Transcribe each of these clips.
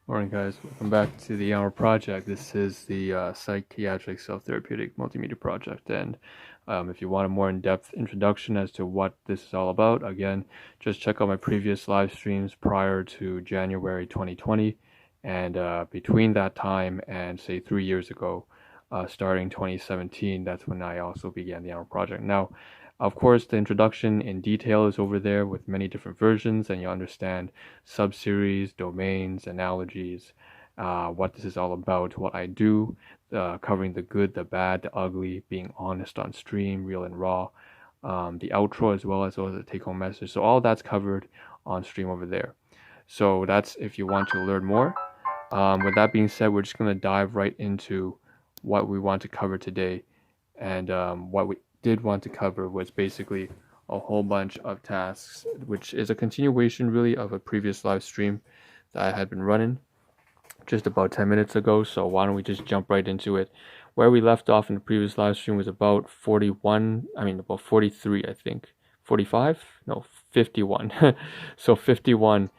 Morning, guys. Welcome back to the Ahn Rho Project. This is the psychiatric self-therapeutic multimedia project. And if you want a more in-depth introduction as to what this is all about, again, just check out my previous live streams prior to January 2020. And between that time and, say, 3 years ago, starting 2017, that's when I also began the Ahn Rho Project. Now, of course, the introduction in detail is over there with many different versions, and you understand subseries, domains, analogies, what this is all about, what I do, covering the good, the bad, the ugly, being honest on stream, real and raw, the outro as well as the take-home message. So all that's covered on stream over there. So that's if you want to learn more. With that being said, we're just going to dive right into what we want to cover today. And what we did want to cover was basically a whole bunch of tasks, which is a continuation really of a previous live stream that I had been running just about 10 minutes ago. So why don't we just jump right into it. Where we left off in the previous live stream was about 43, I think. 45? No, 51. So 51.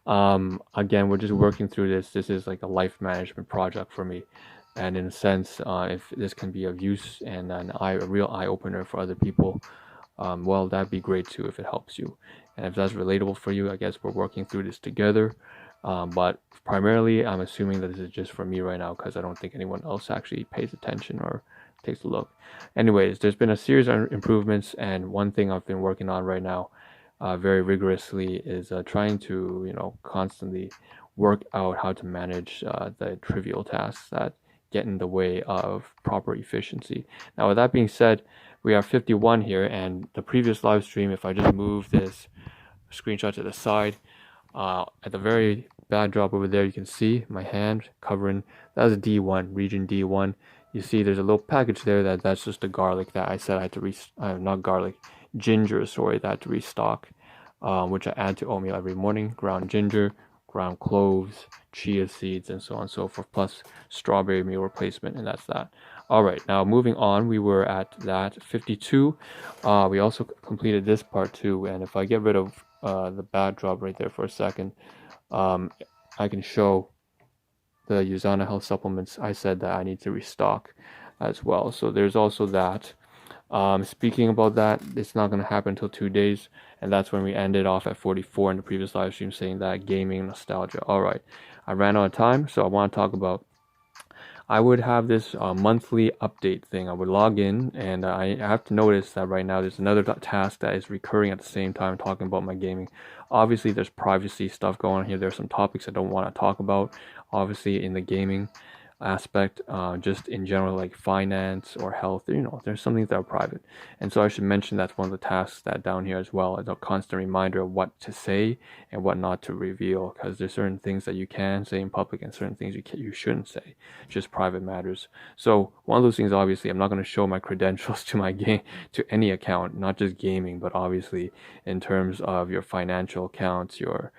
Again, we're just working through this. This is like a life management project for me. And in a sense, if this can be of use and a real eye-opener for other people, well, that'd be great too if it helps you. And if that's relatable for you, I guess we're working through this together. But primarily, I'm assuming that this is just for me right now because I don't think anyone else actually pays attention or takes a look. Anyways, there's been a series of improvements, and one thing I've been working on right now very rigorously is trying to, constantly work out how to manage the trivial tasks that get in the way of proper efficiency. Now, with that being said, we are 51 here, and the previous live stream, if I just move this screenshot to the side, at the very bad drop over there, you can see my hand covering, that's D1, region D1. You see there's a little package there that's just the garlic that I said I had to not garlic, ginger, sorry, that I had to restock, which I add to oatmeal every morning, ground ginger, ground cloves, chia seeds, and so on and so forth, plus strawberry meal replacement, and that's that. All right, now moving on, we were at that 52. We also completed this part too, and if I get rid of the bad drop right there for a second, I can show the Usana health supplements I said that I need to restock as well. So there's also that. Speaking about that, it's not going to happen until 2 days, and that's when we ended off at 44 in the previous live stream, saying that gaming nostalgia. All right, I ran out of time, so I want to talk about. I would have this monthly update thing. I would log in, and I have to notice that right now there's another task that is recurring at the same time talking about my gaming. Obviously, there's privacy stuff going on here. There's some topics I don't want to talk about, obviously, in the gaming aspect, just in general, like finance or health. There's some things that are private, and so I should mention that's one of the tasks that down here as well, is a constant reminder of what to say and what not to reveal, because there's certain things that you can say in public and certain things you shouldn't say, just private matters. So one of those things, obviously, I'm not going to show my credentials to my game, to any account, not just gaming, but obviously in terms of your financial accounts, your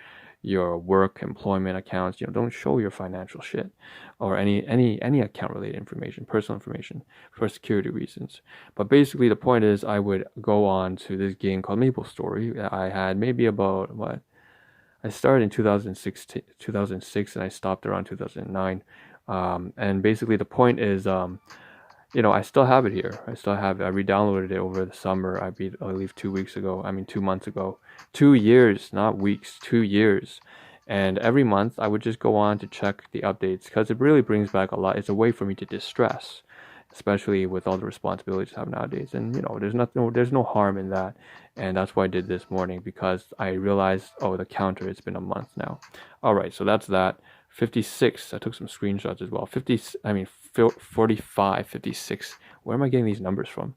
work employment accounts. Don't show your financial shit or any account related information, personal information, for security reasons. But basically the point is, I would go on to this game called Maple Story that I had maybe about I started in 2006 and I stopped around 2009. And basically the point is, I still have it here. I re-downloaded it over the summer. I believe 2 months ago. 2 years, not weeks, 2 years. And every month I would just go on to check the updates because it really brings back a lot. It's a way for me to distress, especially with all the responsibilities I have nowadays. And there's no harm in that. And that's why I did this morning, because I realized, the counter, it's been a month now. All right, so that's that. 56, I took some screenshots as well. 45, 56. Where am I getting these numbers from?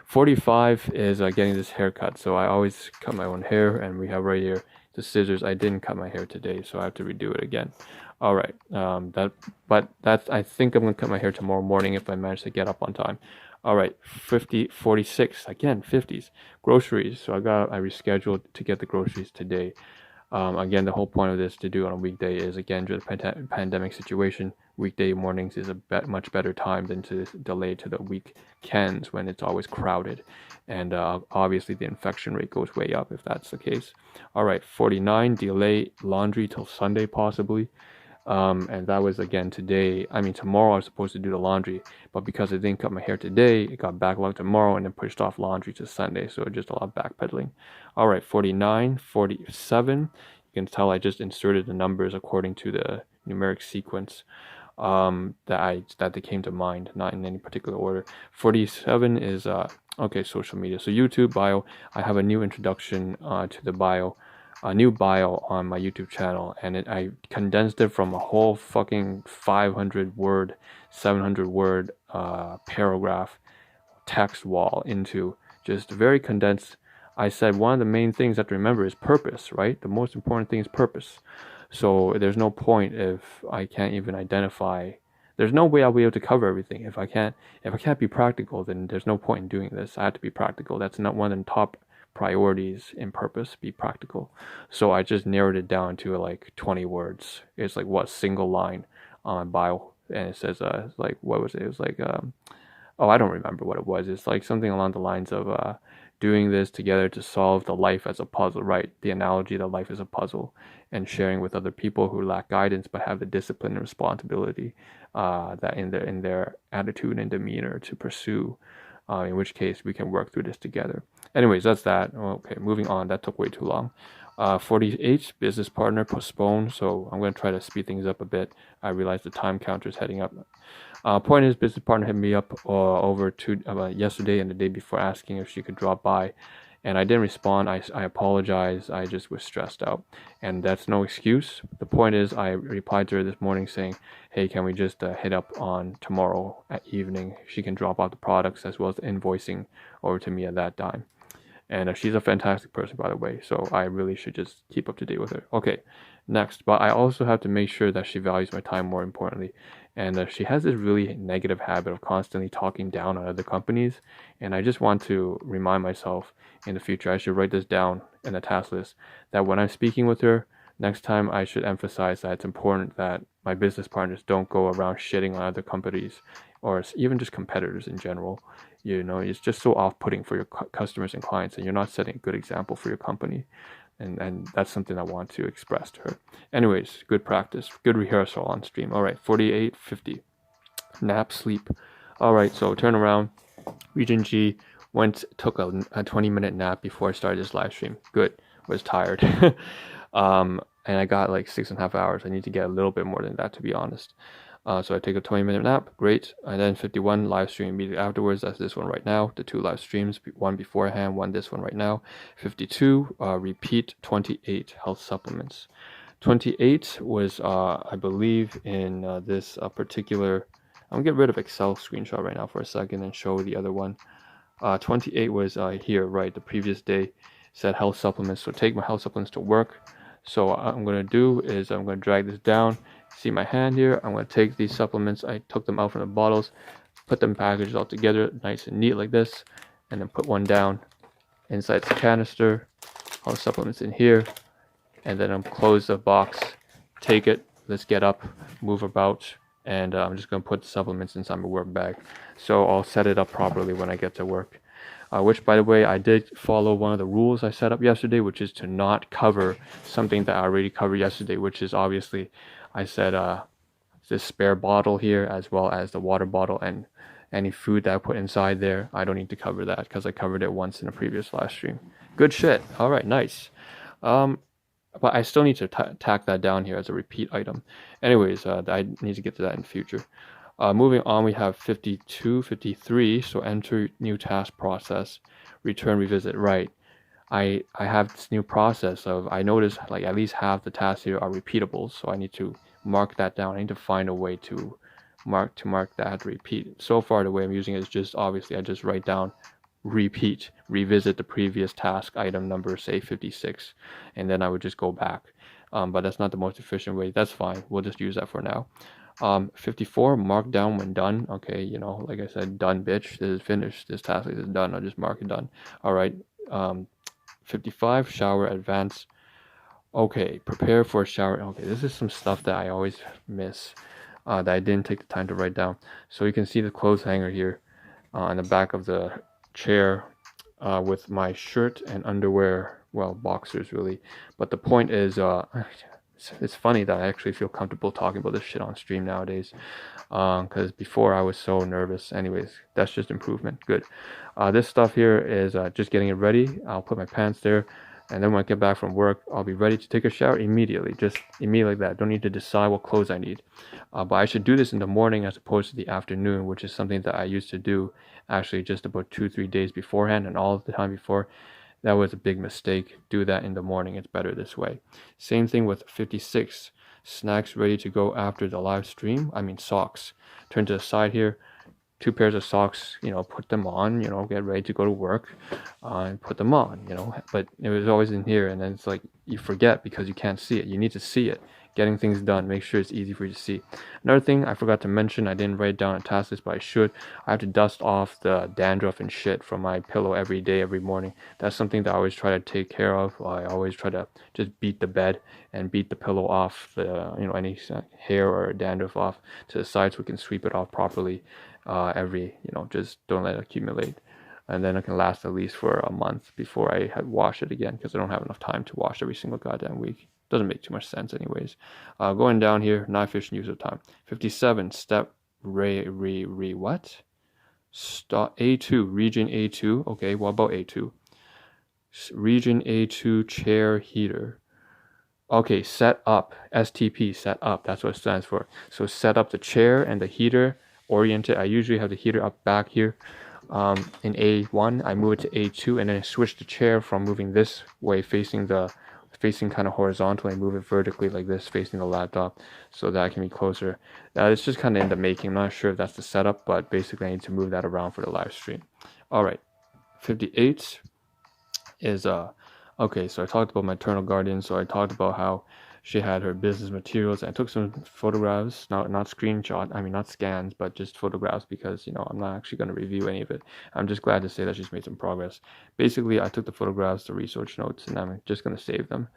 45 is getting this haircut. So I always cut my own hair, and we have right here the scissors. I didn't cut my hair today, so I have to redo it again. All right, I think I'm gonna cut my hair tomorrow morning if I manage to get up on time. All right, 46, again, 50s. Groceries, so I rescheduled to get the groceries today. Again, the whole point of this to do on a weekday is, again, due to the pandemic situation, weekday mornings is a much better time than to delay to the weekends when it's always crowded. And obviously the infection rate goes way up if that's the case. All right, 49, delay laundry till Sunday possibly. And that was again today. I mean, tomorrow I was supposed to do the laundry, but because I didn't cut my hair today, it got backlogged tomorrow and then pushed off laundry to Sunday. So just a lot of backpedaling. All right, 49, 47. You can tell I just inserted the numbers according to the numeric sequence that they came to mind, not in any particular order. 47 is okay, social media. So YouTube bio. I have a new introduction to the bio. A new bio on my YouTube channel, and I condensed it from a whole fucking 500 word, 700 word paragraph text wall into just very condensed. I said one of the main things that to remember is purpose, right? The most important thing is purpose. So there's no point if I can't even identify. There's no way I'll be able to cover everything if I can't be practical. Then there's no point in doing this. I have to be practical. That's not one of the top priorities in purpose. Be practical. So I just narrowed it down to like 20 words. It's like what single line on bio, and it says like what was it? It was like oh, I don't remember what it was. It's like something along the lines of doing this together to solve the life as a puzzle, right? The analogy that life is a puzzle, and sharing with other people who lack guidance but have the discipline and responsibility that in their attitude and demeanor to pursue. In which case we can work through this together. Anyways, that's that. Okay, moving on. That took way too long. 48, business partner postponed. So I'm going to try to speed things up a bit. I realize the time counter is heading up. Point is, business partner hit me up over yesterday and the day before asking if she could drop by, and I didn't respond. I apologize. I just was stressed out, and that's no excuse. The point is, I replied to her this morning saying, hey, can we just hit up on tomorrow at evening? She can drop off the products as well as the invoicing over to me at that time. And she's a fantastic person, by the way, so I really should just keep up to date with her. Okay, next. But I also have to make sure that she values my time more importantly. And she has this really negative habit of constantly talking down on other companies. And I just want to remind myself in the future, I should write this down in a task list, that when I'm speaking with her, next time I should emphasize that it's important that my business partners don't go around shitting on other companies or even just competitors in general. You know, it's just so off-putting for your customers and clients, and you're not setting a good example for your company. And that's something I want to express to her. Anyways, good practice, good rehearsal on stream. All right, 48, 50. Nap, sleep. All right, so turn around. Region G took a 20-minute nap before I started this live stream. Good, was tired. And I got like 6.5 hours. I need to get a little bit more than that, to be honest. So I take a 20-minute nap, great. And then 51, live stream immediately afterwards. That's this one right now. The 2 live streams, one beforehand, one this one right now. 52, repeat 28, health supplements. 28 was, I believe, in this particular. I'm gonna get rid of Excel screenshot right now for a second and show the other one. 28 was here, right? The previous day said health supplements. So take my health supplements to work. So what I'm gonna do is I'm gonna drag this down. See my hand here? I'm gonna take these supplements. I took them out from the bottles, put them packaged all together, nice and neat like this, and then put one down inside the canister. All the supplements in here, and then I'm close the box. Take it. Let's get up, move about, and I'm just gonna put the supplements inside my work bag. So I'll set it up properly when I get to work. Which, by the way, I did follow one of the rules I set up yesterday, which is to not cover something that I already covered yesterday, which is obviously, I said this spare bottle here, as well as the water bottle and any food that I put inside there. I don't need to cover that because I covered it once in a previous live stream. Good shit. All right, nice. But I still need to tack that down here as a repeat item. Anyways, I need to get to that in the future. Moving on, we have 52, 53. So enter new task process, return, revisit. Right. I have this new process of, I notice like at least half the tasks here are repeatable. So I need to mark that down. I need to find a way to mark that repeat. So far, the way I'm using it is just obviously I just write down revisit the previous task item number, say 56, and then I would just go back. But that's not the most efficient way. That's fine. We'll just use that for now. 54, mark down when done. Okay, you know, like I said, done, bitch. This is finished. This task is done. I'll just mark it done. All right. 55, shower, advance. Okay, prepare for a shower. Okay, this is some stuff that I always miss, that I didn't take the time to write down. So you can see the clothes hanger here on the back of the chair, with my shirt and underwear, well, boxers really. But the point is, it's funny that I actually feel comfortable talking about this shit on stream nowadays, because before I was so nervous. Anyways, that's just improvement. Good. This stuff here is just getting it ready. I'll put my pants there, and then when I get back from work, I'll be ready to take a shower immediately. Just immediately like that. Don't need to decide what clothes I need. But I should do this in the morning as opposed to the afternoon, which is something that I used to do actually just about 2-3 days beforehand, and all the time before. That was a big mistake. Do that in the morning. It's better this way. Same thing with 56. Snacks ready to go after the live stream. I mean socks. Turn to the side here. 2 pairs of socks, put them on, get ready to go to work, and put them on, but it was always in here, and then it's like you forget because you can't see it. You need to see it. Getting things done, make sure it's easy for you to see. Another thing I forgot to mention, I didn't write down a task list, but I should. I have to dust off the dandruff and shit from my pillow every day, every morning. That's something that I always try to take care of. I always try to just beat the bed and beat the pillow off, any hair or dandruff off to the side so we can sweep it off properly. Just don't let it accumulate, and then it can last at least for a month before I wash it again, because I don't have enough time to wash every single goddamn week. Doesn't make too much sense anyways. Going down here, not efficient use of time. 57 step what? Stop A2, region A2. Okay, what about A2? Region A2 chair heater. Okay, set up, STP, set up, that's what it stands for. So set up the chair and the heater oriented. I usually have the heater up back here. In A1, I move it to A2, and then I switch the chair from moving this way, facing kind of horizontally, and move it vertically like this, facing the laptop, so that I can be closer. It's just kind of in the making. I'm not sure if that's the setup, but basically I need to move that around for the live stream. All right, 58 is okay, so I talked about my eternal guardian. So I talked about how she had her business materials. I took some photographs, not screenshot, I mean not scans, but just photographs, because I'm not actually going to review any of it. I'm just glad to say that she's made some progress. Basically, I took the photographs, the research notes, and I'm just going to save them,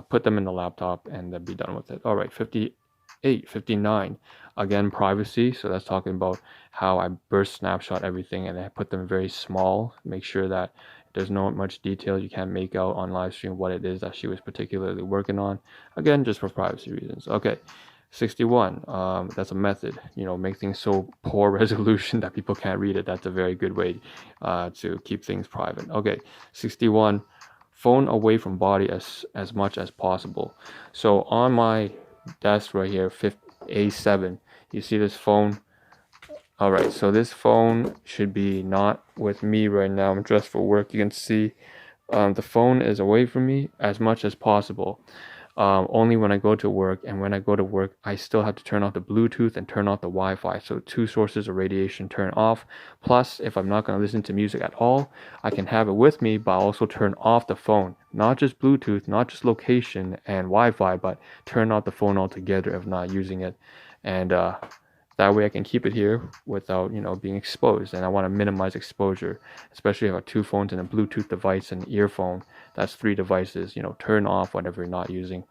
put them in the laptop, and then be done with it. All right, 58, 59, again, privacy. So that's talking about how I burst snapshot everything, and I put them very small, make sure that there's not much detail. You can't make out on live stream what it is that she was particularly working on. Again, just for privacy reasons. Okay, 61. That's a method. Make things so poor resolution that people can't read it. That's a very good way to keep things private. Okay, 61. Phone away from body as much as possible. So on my desk right here, A7, you see this phone. Alright, so this phone should be not with me right now. I'm dressed for work. You can see the phone is away from me as much as possible. Only when I go to work, and when I go to work, I still have to turn off the Bluetooth and turn off the Wi-Fi. So 2 sources of radiation turn off. Plus, if I'm not going to listen to music at all, I can have it with me, but I'll also turn off the phone. Not just Bluetooth, not just location and Wi-Fi, but turn off the phone altogether if not using it. And that way I can keep it here without, being exposed. And I want to minimize exposure, especially if I have 2 phones and a Bluetooth device and an earphone. That's 3 devices. Turn off whatever you're not using.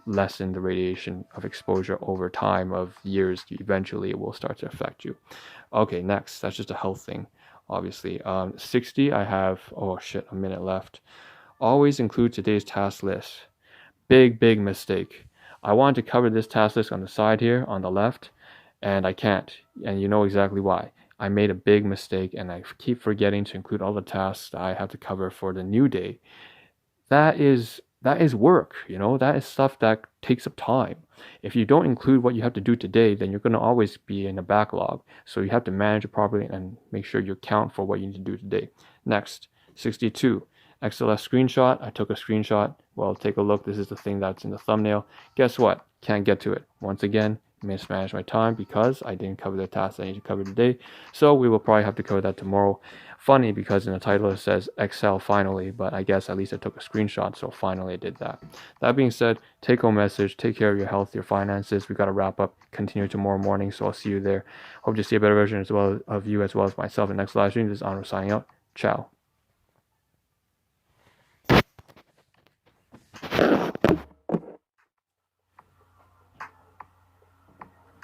Lessen the radiation of exposure over time of years. Eventually, it will start to affect you. Okay, next. That's just a health thing, obviously. 60, I have, a minute left. Always include today's task list. Big mistake. I wanted to cover this task list on the side here, on the left, and I can't, and you know exactly why. I made a big mistake, and I keep forgetting to include all the tasks that I have to cover for the new day. That is work, that is stuff that takes up time. If you don't include what you have to do today, then you're going to always be in a backlog. So you have to manage it properly and make sure you account for what you need to do today. Next, 62. XLS screenshot. I took a screenshot. Well, take a look. This is the thing that's in the thumbnail. Guess what? Can't get to it. Once again, mismanaged my time because I didn't cover the tasks I need to cover today. So we will probably have to cover that tomorrow. Funny, because in the title it says Excel finally, but I guess at least I took a screenshot, so finally I did that. That being said, take home message, take care of your health, your finances. We got to wrap up, continue tomorrow morning, so I'll see you there. Hope to see a better version as well of you as well as myself in the next live stream. This is Ahn Rho signing out. Ciao.